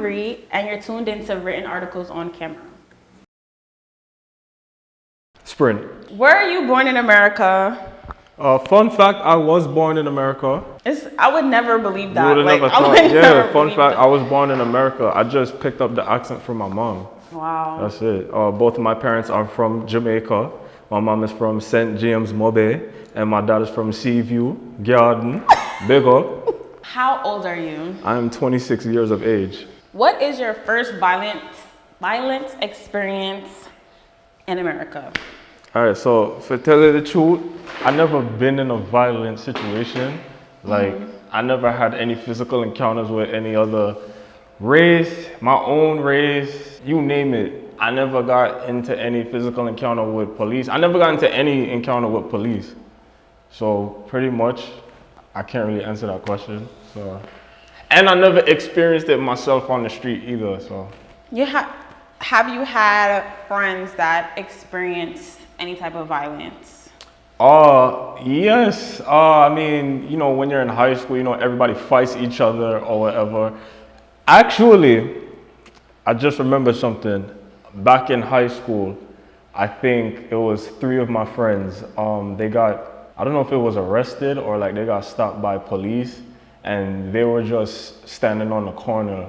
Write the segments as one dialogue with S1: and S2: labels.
S1: read and you're tuned into written articles on camera?
S2: Sprint.
S1: Were you born in America?
S2: Fun fact, I was born in America.
S1: I would never believe that.
S2: You would have never
S1: I
S2: thought.
S1: would
S2: Yeah,
S1: never
S2: fun
S1: believe
S2: fact,
S1: that.
S2: I was born in America. I just picked up the accent from my mom.
S1: Wow.
S2: That's it. Both of my parents are from Jamaica. My mom is from St. James, Mobe, and my dad is from Seaview, Garden, Big up.
S1: How old are you?
S2: I am 26 years of age.
S1: What is your first violent experience in America?
S2: All right, so for tell you the truth, I never been in a violent situation. Like, I never had any physical encounters with any other race, my own race, you name it. I never got into any physical encounter with police. I never got into any encounter with police. So pretty much, I can't really answer that question. So, and I never experienced it myself on the street either. So,
S1: Have you had friends that experienced any type of violence?
S2: Yes. I mean, you know, when you're in high school, you know, everybody fights each other or whatever. Actually, I just remembered something. Back in high school, I think it was 3 of my friends. They got, I don't know if it was arrested or like they got stopped by police, and they were just standing on the corner,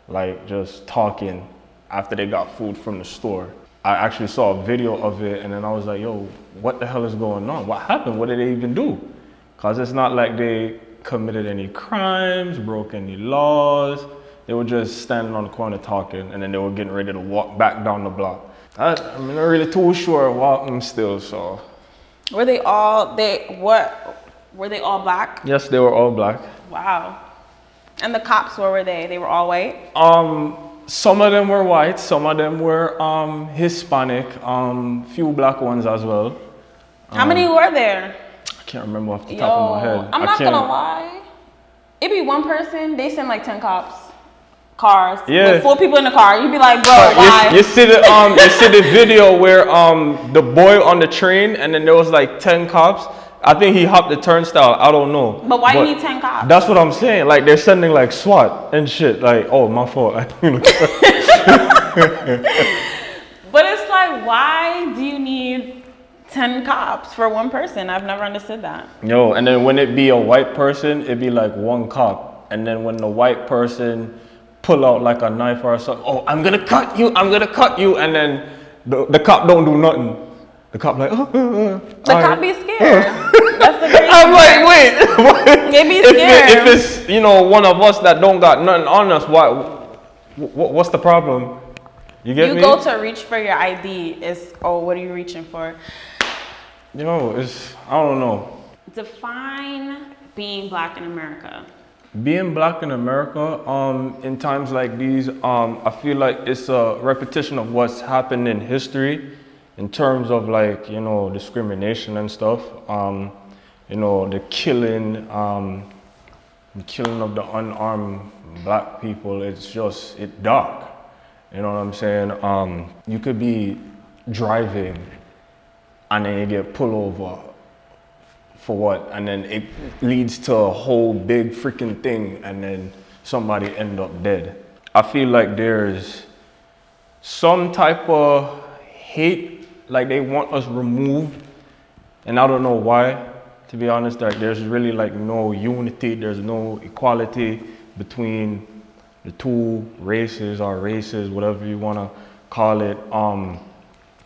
S2: like just talking after they got food from the store. I actually saw a video of it, and then I was like, yo, what the hell is going on? What happened? What did they even do? Because it's not like they committed any crimes, broke any laws. They were just standing on the corner talking, and then they were getting ready to walk back down the block. I'm not really too sure what I'm still, so.
S1: Were they all black?
S2: Yes, they were all black.
S1: Wow. And the cops, where were they? They were all white?
S2: Some of them were white, some of them were Hispanic, few black ones as well.
S1: How many were there?
S2: I can't remember off the top of my head.
S1: I'm not gonna lie. It'd be one person, they send like 10 cars with 4 people in the car. You'd be like, bro, why?
S2: You see the video where the boy on the train, and then there was like 10 cops. I think he hopped the turnstile. I don't know.
S1: But why you need 10 cops?
S2: That's what I'm saying. Like they're sending like SWAT and shit. Like, oh, my fault.
S1: But it's like, why do you need 10 cops for one person? I've never understood that.
S2: Yo, and then when it be a white person, it'd be like 1 cop. And then when the white person pull out like a knife or something, oh, I'm gonna cut you, and then the cop don't do nothing. The cop like,
S1: The cop be scared. That's the crazy
S2: I'm like, wait.
S1: They be scared.
S2: If it's, you know, one of us that don't got nothing on us, what's the problem? You get me?
S1: You go to reach for your ID, what are you reaching for?
S2: You know, I don't know.
S1: Define being black in America.
S2: Being black in America, in times like these, I feel like it's a repetition of what's happened in history in terms of like, you know, discrimination and stuff. You know, the killing of the unarmed black people, it's dark. You know what I'm saying? You could be driving and then you get pulled over for what? And then it leads to a whole big freaking thing, and then somebody end up dead. I feel like there's some type of hate, like they want us removed, and I don't know why, to be honest. Like there's really like no unity, there's no equality between the 2 races or races, whatever you want to call it.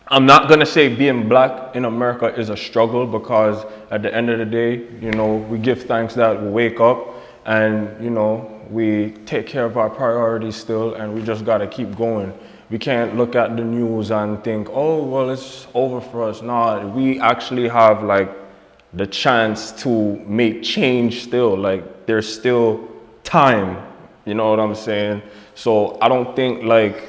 S2: I'm not gonna say being black in America is a struggle, because at the end of the day, you know, we give thanks that we wake up and, you know, we take care of our priorities still, and we just gotta keep going. We can't look at the news and think, oh, well, it's over for us. No, we actually have like the chance to make change still. Like there's still time, you know what I'm saying? So I don't think like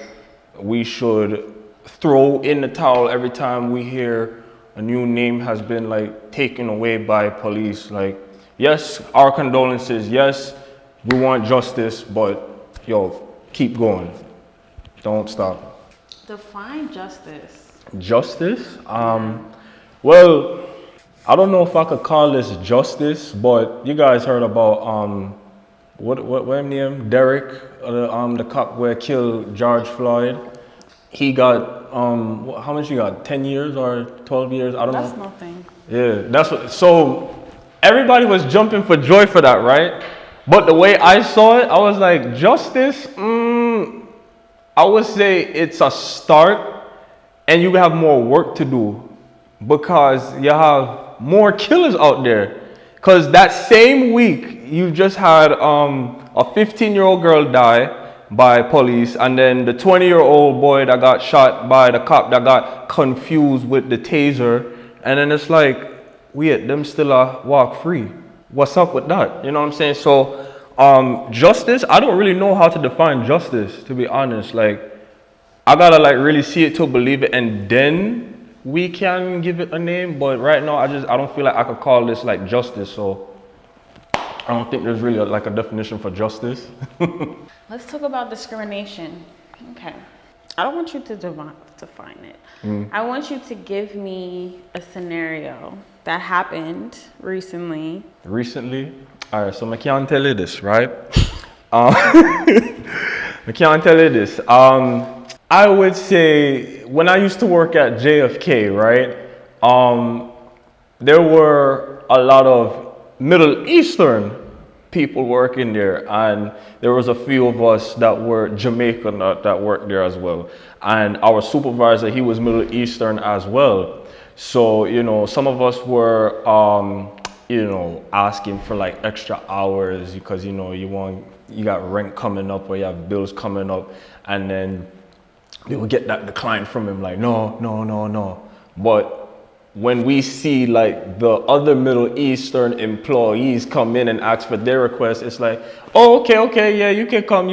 S2: we should throw in the towel every time we hear a new name has been like taken away by police. Like, yes, our condolences. Yes, we want justice, but yo, keep going. Don't stop.
S1: Define justice.
S2: Justice? Well, I don't know if I could call this justice, but you guys heard about what name? Derek, the cop where killed George Floyd. He got how much he got? 10 years or 12 years? I don't know.
S1: That's nothing.
S2: Yeah, that's what. So everybody was jumping for joy for that, right? But the way I saw it, I was like, justice. I would say it's a start, and you have more work to do because you have more killers out there. Because that same week, you just had a 15-year-old girl die by police, and then the 20-year-old boy that got shot by the cop that got confused with the taser. And then it's like, weird, them still walk free. What's up with that? You know what I'm saying? So, justice, I don't really know how to define justice, to be honest. Like, I gotta like really see it to believe it, and then we can give it a name. But right now, I don't feel like I could call this like justice. So I don't think there's really like a definition for justice.
S1: Let's talk about discrimination. Okay. I don't want you to define it. I want you to give me a scenario that happened recently.
S2: Recently? All right, so I can't tell you this, right? I can't tell you this. I would say when I used to work at JFK, right? There were a lot of Middle Eastern people working there, and there was a few of us that were Jamaican that worked there as well. And our supervisor, he was Middle Eastern as well. So, you know, some of us were, you know, asking for like extra hours because, you know, you got rent coming up or you have bills coming up, and then they would get that decline from him like, no. But when we see like the other Middle Eastern employees come in and ask for their request, it's like, oh, okay, yeah, you can come.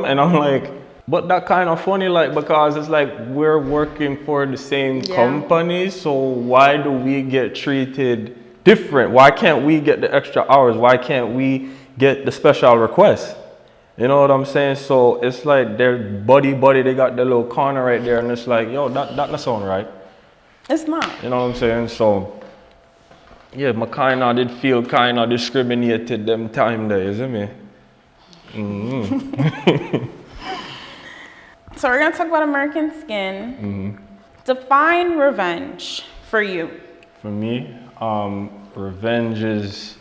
S2: And I'm like, but that kind of funny, like, because it's like we're working for the same company, so why do we get treated different? Why can't we get the extra hours? Why can't we get the special requests? You know what I'm saying? So it's like they're buddy, they got their little corner right there, and it's like, yo, that not sound right.
S1: It's not.
S2: You know what I'm saying? So, yeah, I kind of did feel kind of discriminated them time there, isn't me?
S1: So we're going to talk about American Skin. Define revenge for you.
S2: For me, revenge is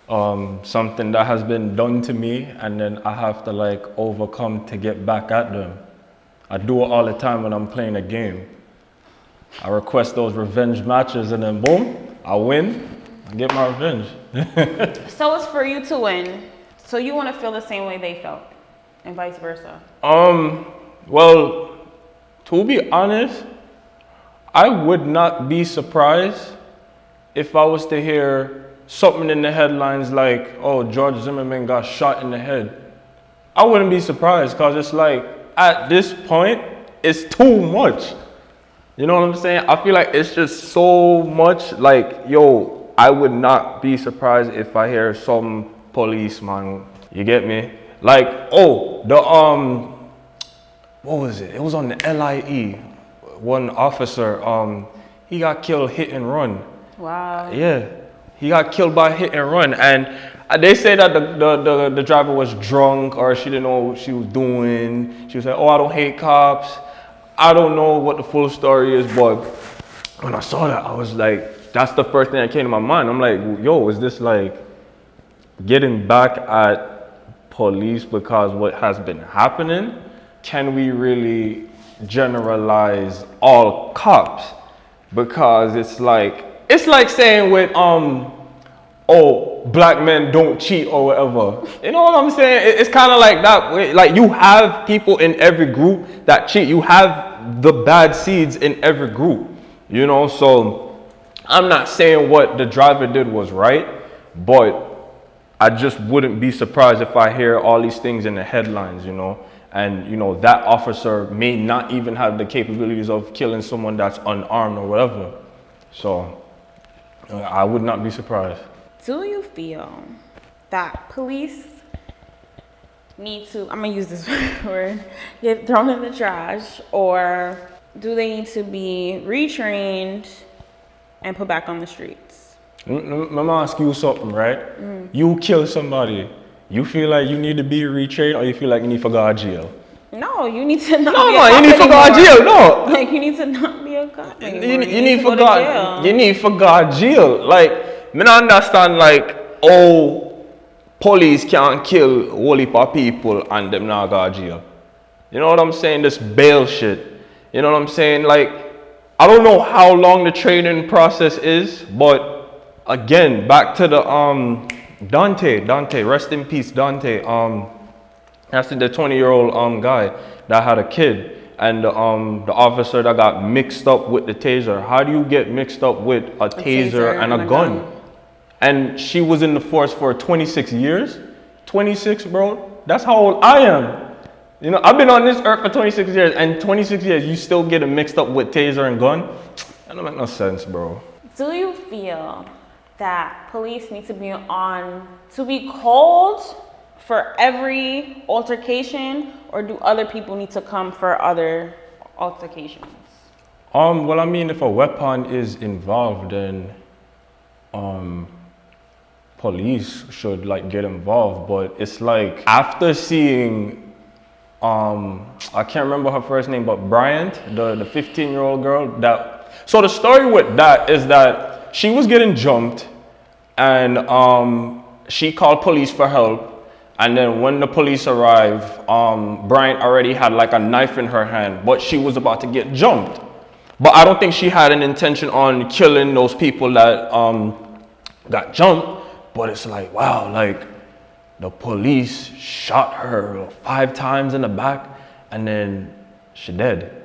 S2: something that has been done to me, and then I have to like overcome to get back at them. I do it all the time when I'm playing a game. I request those revenge matches, and then boom, I win. I get my revenge.
S1: So it's for you to win. So you want to feel the same way they felt, and vice versa.
S2: Well, to be honest, I would not be surprised if I was to hear something in the headlines like, oh, George Zimmerman got shot in the head. I wouldn't be surprised, because it's like, at this point, it's too much. You know what I'm saying? I feel like it's just so much, like, yo, I would not be surprised if I hear some policeman, you get me? Like, oh, what was it? It was on the LIE. One officer, he got killed hit and run.
S1: Wow.
S2: Yeah, he got killed by hit and run, and they say that the driver was drunk, or she didn't know what she was doing. She was like, oh, I don't hate cops. I don't know what the full story is, but when I saw that, I was like, that's the first thing that came to my mind. I'm like, yo, is this like getting back at police because what has been happening? Can we really generalize all cops? Because it's like saying with oh, black men don't cheat or whatever. You know what I'm saying? It's kind of like that. Like, you have people in every group that cheat. You have the bad seeds in every group, you know? So I'm not saying what the driver did was right, but I just wouldn't be surprised if I hear all these things in the headlines, you know? And, you know, that officer may not even have the capabilities of killing someone that's unarmed or whatever. So I would not be surprised.
S1: Do you feel that police need to, I'm going to use this word, get thrown in the trash, or do they need to be retrained and put back on the streets?
S2: Let me ask you something, right? You kill somebody. You feel like you need to be retrained, or you feel like you need to go to jail?
S1: No, you need to not
S2: No,
S1: be a
S2: no, you
S1: cop
S2: need to go to
S1: anymore.
S2: jail. No,
S1: Like, you need to not be a cop anymore.
S2: you need
S1: to
S2: for
S1: go to
S2: God.
S1: jail.
S2: You need for God jail. Like, me not understand like, oh, police can't kill whole heap of people and them not go to jail. You know what I'm saying? This bail shit. You know what I'm saying? Like, I don't know how long the training process is, but again, back to the Dante, rest in peace, Dante. That's the 20-year-old guy that had a kid, and the officer that got mixed up with the taser. How do you get mixed up with a taser and a gun? And she was in the force for 26 years. 26, bro. That's how old I am. You know, I've been on this earth for 26 years, and 26 years you still get it mixed up with taser and gun? That don't make no sense, bro.
S1: Do you feel that police need to be called for every altercation, or do other people need to come for other altercations?
S2: Well, I mean, if a weapon is involved, then police should like get involved. But it's like after seeing I can't remember her first name, but Bryant, the 15-year-old girl. So the story with that is that she was getting jumped, and she called police for help. And then when the police arrived, Bryant already had like a knife in her hand, but she was about to get jumped. But I don't think she had an intention on killing those people that got jumped. But it's like, wow, like the police shot her 5 times in the back, and then she dead.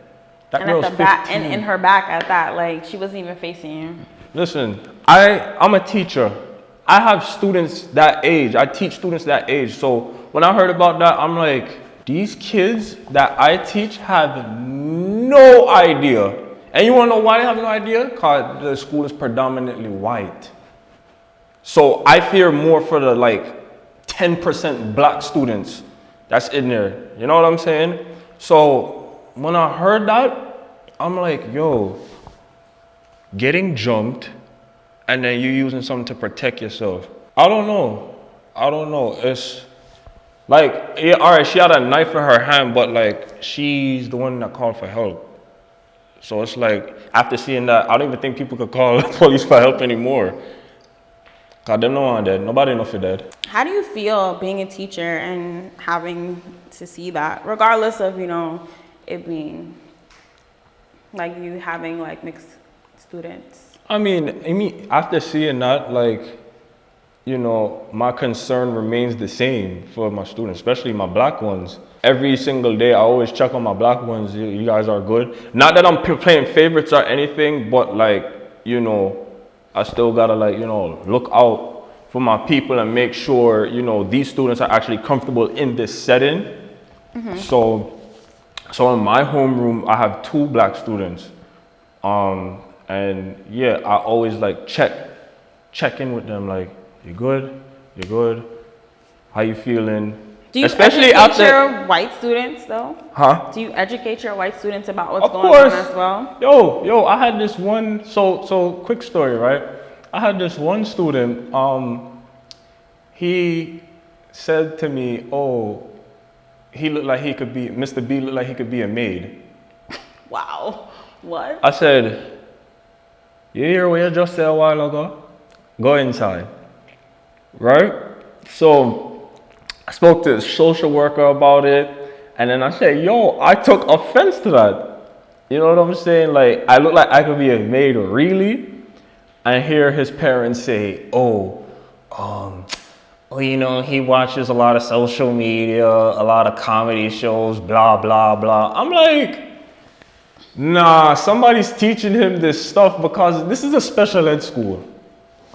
S2: That
S1: And
S2: girl's
S1: at the back,
S2: 15.
S1: and in her back at that, like she wasn't even facing you.
S2: Listen, I'm a teacher. I have students that age. I teach students that age. So when I heard about that, I'm like, these kids that I teach have no idea. And you want to know why they have no idea? Because the school is predominantly white. So I fear more for the like 10% black students that's in there. You know what I'm saying? So when I heard that, I'm like, yo, getting jumped and then you using something to protect yourself. I don't know. It's like, yeah, all right, she had a knife in her hand, but like she's the one that called for help. So it's like, after seeing that, I don't even think people could call the police for help anymore. Cause them no one dead. Nobody know for dead.
S1: How do you feel being a teacher and having to see that, regardless of, you know, it being like you having like mixed students?
S2: I mean, after seeing that, like, you know, my concern remains the same for my students, especially my black ones. Every single day, I always check on my black ones. You guys are good. Not that I'm playing favorites or anything, but like, you know, I still gotta like, you know, look out for my people and make sure, you know, these students are actually comfortable in this setting. Mm-hmm. So in my homeroom, I have 2 black students. And yeah, I always like check in with them, like, you good? How you feeling?
S1: Do you
S2: Especially
S1: educate your white students though?
S2: Huh?
S1: Do you educate your white students about what's
S2: Of
S1: going
S2: course.
S1: on as well?
S2: Yo, I had this one, so quick story, right? I had this one student, he said to me, oh, Mr. B looked like he could be a maid.
S1: Wow, what?
S2: I said, you hear what you just said a while ago? Go inside, right? So I spoke to the social worker about it, and then I said, yo, I took offense to that. You know what I'm saying? Like, I look like I could be a maid, really? And hear his parents say, well, you know, he watches a lot of social media, a lot of comedy shows, blah, blah, blah. I'm like, nah, somebody's teaching him this stuff because this is a special ed school.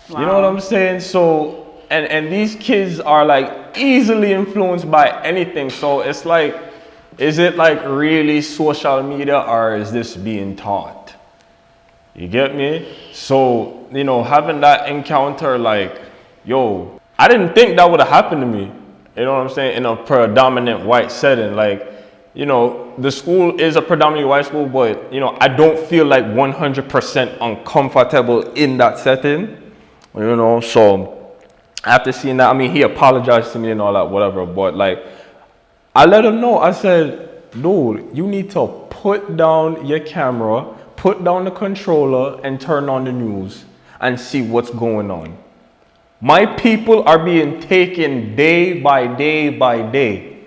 S2: Wow. You know what I'm saying? So, and these kids are like easily influenced by anything. So it's like, is it like really social media, or is this being taught? You get me? So, you know, having that encounter, like, yo, I didn't think that would have happened to me. You know what I'm saying? In a predominant white setting. Like, you know, the school is a predominantly white school, but, you know, I don't feel like 100% uncomfortable in that setting. You know, so After seeing that, I mean, he apologized to me and all that, whatever. But like, I let him know. I said, dude, you need to put down your camera, put down the controller, and turn on the news and see what's going on. My people are being taken day by day by day.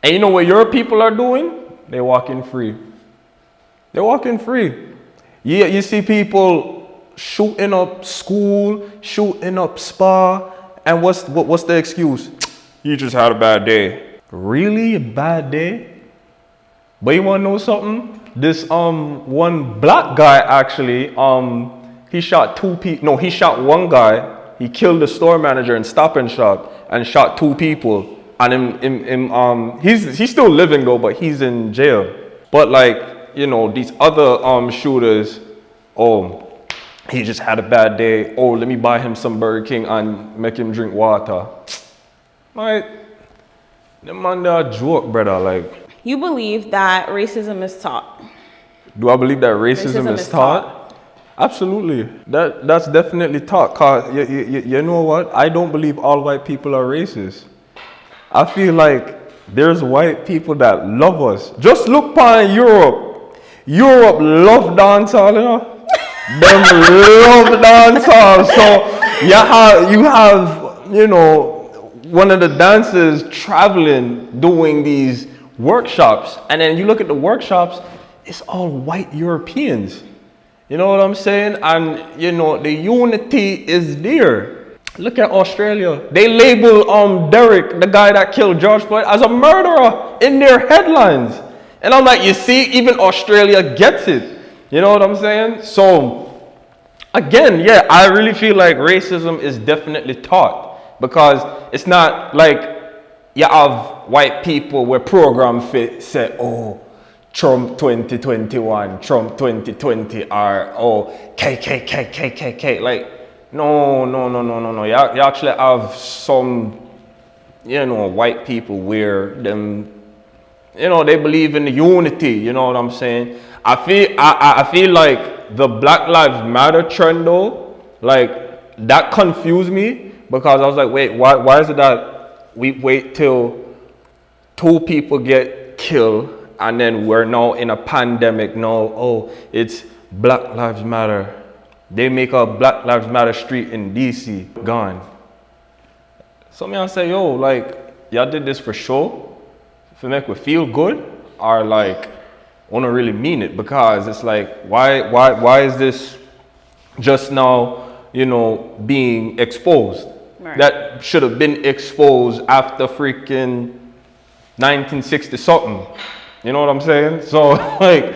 S2: And you know what your people are doing? They're walking free. They're walking free. Yeah, you see people shooting up school, shooting up spa, and what's the excuse? You just had a bad day. Really? A bad day? But you wanna know something? This one black guy actually, he shot two people. No, he shot one guy. He killed the store manager in Stop and Shop and shot two people. And he's still living though, but he's in jail. But like, you know, these other shooters, oh, he just had a bad day. Oh, let me buy him some Burger King and make him drink water. Like, them man, they're a joke, brother. Like,
S1: You believe that racism is taught.
S2: do I believe that racism is taught? Absolutely. That's definitely taught. Cause you know what? I don't believe all white people are racist. I feel like there's white people that love us. Just look upon Europe. Europe love dancehall, you know? Them love dancehall. So you have, you know, one of the dancers traveling, doing these workshops. And then you look at the workshops, it's all white Europeans. You know what I'm saying? And, you know, the unity is there. Look at Australia. They label Derek, the guy that killed George Floyd, as a murderer in their headlines. And I'm like, you see, even Australia gets it. You know what I'm saying? So, again, yeah, I really feel like racism is definitely taught. Because it's not like you have white people where program fit say, oh, Trump 2021, Trump 2020, or oh, KKK. Like, no. You actually have some, you know, white people where them, you know, they believe in the unity. You know what I'm saying? I feel like the Black Lives Matter trend though, like that confused me because I was like, wait, why is it that we wait till two people get killed? And then we're now in a pandemic now. Oh, it's Black Lives Matter. They make a Black Lives Matter street in DC. Gone. So me I say, yo, like, y'all did this for show? For make we feel good? Or like, wanna really mean it? Because it's like, why is this just now, you know, being exposed? Right. That should have been exposed after freaking 1960 something. You know what I'm saying? So like,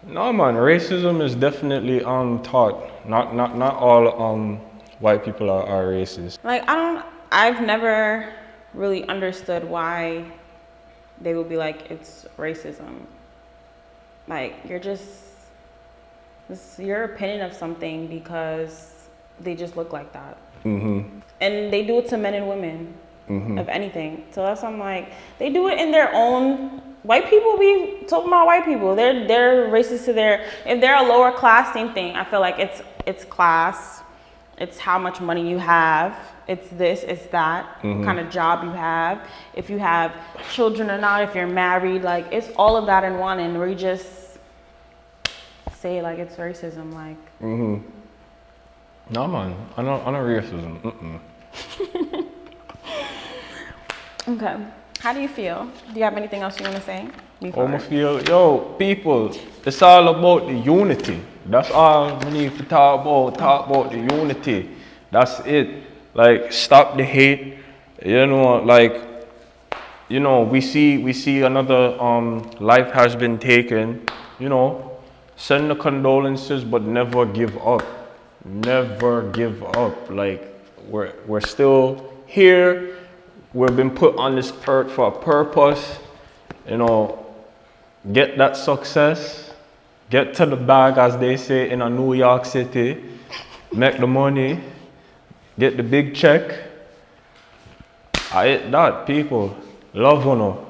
S2: no man, racism is definitely taught. Not all white people are racist.
S1: Like I've never really understood why they would be like it's racism. Like it's your opinion of something because they just look like that. Mm-hmm. And they do it to men and women. Mm-hmm. Of anything. So that's I'm like, they do it in their own. White people be talking about white people. They're racist to if they're a lower class, same thing. I feel like it's class, it's how much money you have, it's this, it's that, what kind of job you have, if you have children or not, if you're married, like it's all of that in one, and we just say like it's racism, like.
S2: Mm-hmm. No man, I know racism.
S1: Okay. How do you feel? Do you have anything else you want to say?
S2: I feel, yo, people, it's all about the unity. That's all we need to talk about the unity. That's it. Like, stop the hate. You know, like, you know, we see another life has been taken. You know, send the condolences, but never give up. Never give up. Like, we're still here. We've been put on this earth for a purpose, you know, get that success, get to the bag, as they say in a New York City, make the money, get the big check. I hate that, people. Love one.